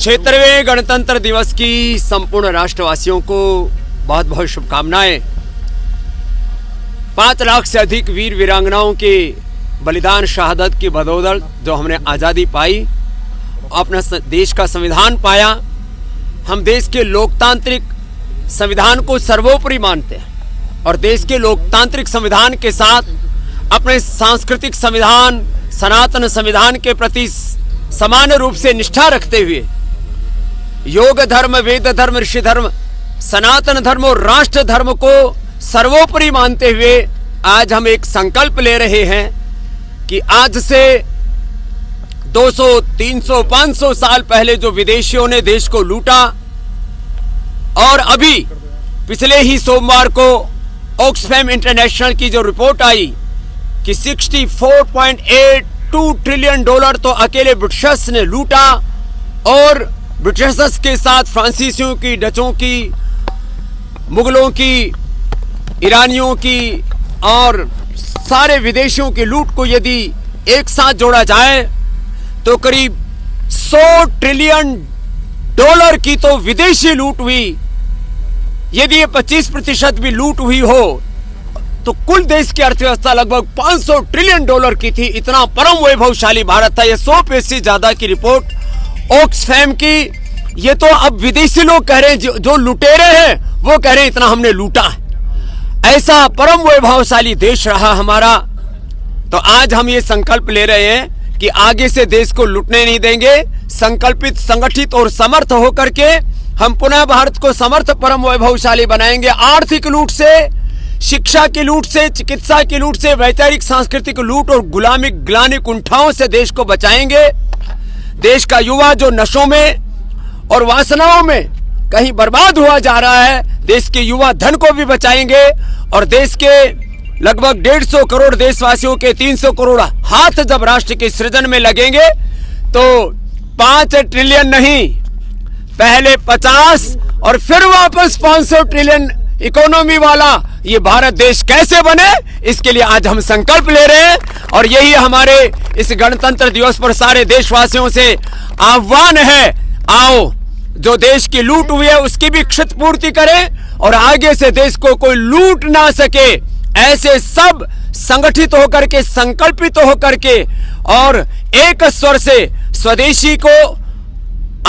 76वें गणतंत्र दिवस की संपूर्ण राष्ट्रवासियों को बहुत बहुत शुभकामनाएं। 5 लाख से अधिक वीर वीरांगनाओं के बलिदान शहादत की बदौलत जो हमने आज़ादी पाई, अपना देश का संविधान पाया। हम देश के लोकतांत्रिक संविधान को सर्वोपरि मानते हैं और देश के लोकतांत्रिक संविधान के साथ अपने सांस्कृतिक संविधान, सनातन संविधान के प्रति समान रूप से निष्ठा रखते हुए योग धर्म, वेद धर्म, ऋषि धर्म, सनातन धर्म और राष्ट्र धर्म को सर्वोपरि मानते हुए आज हम एक संकल्प ले रहे हैं कि आज से 200, 300, 500 साल पहले जो विदेशियों ने देश को लूटा और अभी पिछले ही सोमवार को ऑक्सफैम इंटरनेशनल की जो रिपोर्ट आई कि $64.82 ट्रिलियन तो अकेले ब्रिटिशर्स ने लूटा और ब्रिटिशर्स के साथ फ्रांसीसियों की, डचों की, मुगलों की, ईरानियों की और सारे विदेशियों की लूट को यदि एक साथ जोड़ा जाए तो करीब $100 ट्रिलियन की तो विदेशी लूट हुई। यदि ये 25% भी लूट हुई हो तो कुल देश की अर्थव्यवस्था लगभग $500 ट्रिलियन की थी। इतना परम वैभवशाली भारत था। ये 100% ज्यादा की रिपोर्ट ऑक्सफैम की। ये तो अब विदेशी लोग कह रहे हैं, जो लुटेरे हैं वो कह रहे हैं इतना हमने लूटा है। ऐसा परम वैभवशाली देश रहा हमारा। तो आज हम ये संकल्प ले रहे हैं कि आगे से देश को लूटने नहीं देंगे। संकल्पित, संगठित और समर्थ होकर के हम पुनः भारत को समर्थ परम वैभवशाली बनाएंगे। आर्थिक लूट से, शिक्षा की लूट से, चिकित्सा की लूट से, वैचारिक सांस्कृतिक लूट और गुलामी ग्लानि कुंठाओं से देश को बचाएंगे। देश का युवा जो नशों में और वासनाओं में कहीं बर्बाद हुआ जा रहा है, देश के युवा धन को भी बचाएंगे और देश के लगभग 150 करोड़ देशवासियों के 300 करोड़ हाथ जब राष्ट्र के सृजन में लगेंगे तो 5 ट्रिलियन नहीं, पहले 50 और फिर वापस 500 ट्रिलियन इकोनॉमी वाला ये भारत देश कैसे बने, इसके लिए आज हम संकल्प ले रहे हैं। और यही हमारे इस गणतंत्र दिवस पर सारे देशवासियों से आह्वान है, आओ जो देश की लूट हुई है उसकी भी क्षतिपूर्ति करें और आगे से देश को कोई लूट ना सके, ऐसे सब संगठित होकर के, संकल्पित होकर के और एक स्वर से स्वदेशी को,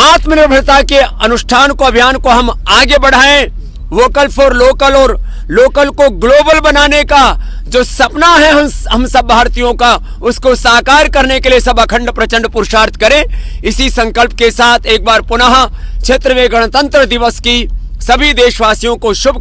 आत्मनिर्भरता के अनुष्ठान को, अभियान को हम आगे बढ़ाएं। वोकल फॉर लोकल और लोकल को ग्लोबल बनाने का जो सपना है हम सब भारतीयों का, उसको साकार करने के लिए सब अखंड प्रचंड पुरुषार्थ करें। इसी संकल्प के साथ एक बार पुनः 76वें गणतंत्र दिवस की सभी देशवासियों को शुभ